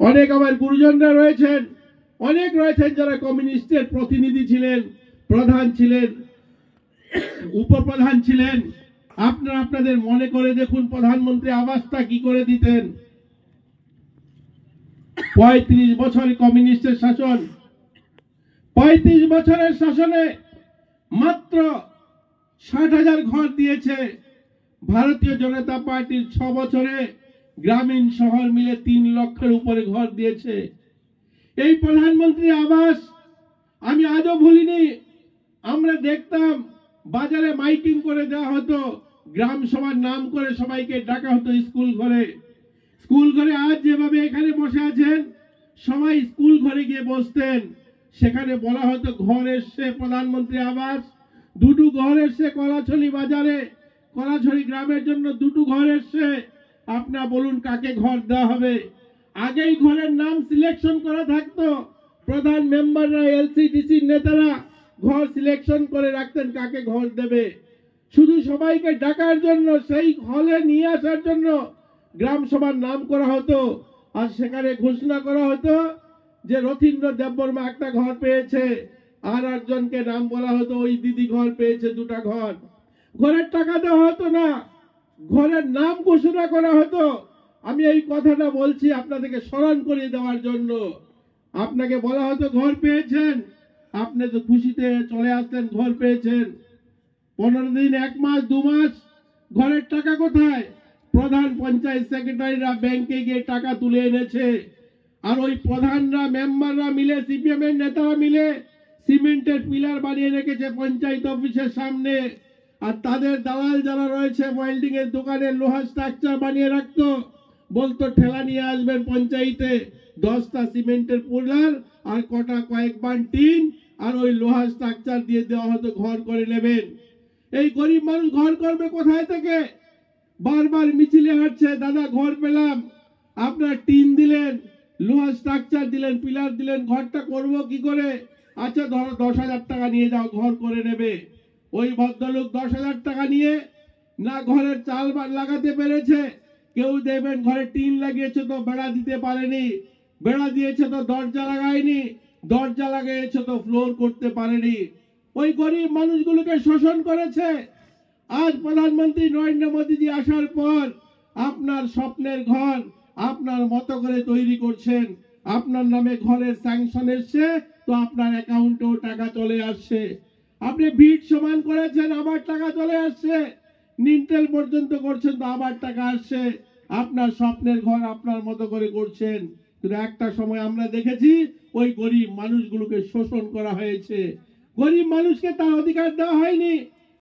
অনেক আমার গুরুজনরা রয়েছেন, অনেক রয়েছেন যারা কমিউনিস্টের প্রতিনিধি ছিলেন, প্রধান ছিলেন, উপপ্রধান ছিলেন। আপনারা আপনাদের মনে করে দেখুন প্রধানমন্ত্রী আবাসটা কি করে দিতেন। ৩৫ বছর কমিউনিস্টের শাসন, ৩৫ বছরের শাসনে মাত্র ৬০,০০০ ঘর দিয়েছে। ভারতীয় জনতা পার্টির ৬ বছরে গ্রামীণ শহর মিলে ৩ লক্ষের উপরে ঘর দিয়েছে। এই প্রধানমন্ত্রী আবাস আমি আজও ভুলিনি। আমরা দেখতাম বাজারে মাইকিং করে দেওয়া হতো, গ্রাম সভার নাম করে সবাইকে ডাকা হতো স্কুল ঘরে। স্কুল ঘরে আজ যেভাবে এখানে বসে আছেন সবাই স্কুল ঘরে গিয়ে বসতেন, সেখানে বলা হতো ঘর এসছে প্রধানমন্ত্রী আবাস, 2টো ঘর এসছে কলাছড়ি বাজারে, কলাছড়ি গ্রামের জন্য 2টো ঘর এসছে। আপনারা বলুন কাকে ঘর দেওয়া হবে। আগেই ঘরের নাম সিলেকশন করা থাকতো, প্রধান মেম্বাররা এলসিডিসি নেতারা ঘর সিলেকশন করে রাখতেন কাকে ঘর দেবে। শুধু সবাইকে ডাকার জন্য, সেই হলে নিয়ে আসার জন্য গ্রাম সভার নাম করা হতো। আর সেখানে ঘোষণা করা হতো যে রথীন্দ্র দেববর্মা একটা ঘর পেয়েছে, আর একজনকে নাম বলা হতো ওই দিদি ঘর পেয়েছে 2টা ঘর। ঘরের টাকা দেওয়া হতো না, ঘরের নাম ঘোষণা করা হতো। আমি এই কথাটা বলছি আপনাদেরকে স্মরণ করিয়ে দেওয়ার জন্য। আপনাকে বলা হতো ঘর পেয়েছেন, আপনি তো খুশিতে চলে আসতেন ঘর পেয়েছেন। 15 দিন, 1 মাস, 2 মাস ঘরের টাকা কোথায়? প্রধান পঞ্চায়েত সেক্রেটারিরা ব্যাংকে গিয়ে টাকা তুলে এনেছে। আর ওই প্রধানরা মেম্বাররা মিলে, সিপিএম এর নেতারা মিলে সিমেন্টের পিলার বানিয়ে রেখেছে পঞ্চায়েত অফিসের সামনে। আর তাদের দালাল যারা রয়েছে ওয়েল্ডিং এর দোকানে লোহার স্ট্রাকচার বানিয়ে রাখতো, বলতো ঠেলা নিয়ে আসবেন পঞ্চায়েতে 10টা সিমেন্টের পিলার আর কয়েক বান টিন, আর ওই লোহার স্ট্রাকচার দিয়ে দেওয়া হতো ঘর করে নেবেন। এই গরিব মানুষ ঘর করবে কোথায় থেকে? বারবার মিছিলে হাঁটছে, দাদা ঘর পেলাম, আপনার টিন দিলেন, লোহার স্ট্রাকচার দিলেন, পিলার দিলেন, ঘরটা করব কি করে? আচ্ছা ধরো 10,000 টাকা নিয়ে যাও, ঘর করে নেবে। ওই ভদ্রলোক 10,000 টাকা নিয়ে না ঘরের চাল লাগাতে পেরেছে, কেউ দেখবেন ঘরে টিন লাগিয়েছে তো বেড়া দিতে পারেনি, বেড়া দিয়েছে তো দরজা লাগায়নি, দরজা লাগিয়েছে তো ফ্লোর করতে পারেনি। ওই গরিব মানুষগুলোকে শোষণ করেছে। আজ প্রধানমন্ত্রী নরেন্দ্র মোদীজি আসার পর আপনার স্বপ্নের ঘর আপনার মতো করে তৈরি করছেন। আপনার নামে ঘরের স্যাংশন এসছে তো আপনার অ্যাকাউন্টেও টাকা চলে আসছে। আপনি ভিট সমান করেছেন, আবার টাকা চলে আসছে। নিন্টেল পর্যন্ত করছেন তো আবার টাকা আসছে। আপনার স্বপ্নের ঘর আপনার মতো করে করছেন। কিন্তু একটা সময় আমরা দেখেছি ওই গরিব মানুষগুলোকে শোষণ করা হয়েছে, গরিব মানুষকে তার অধিকার দেওয়া হয়নি।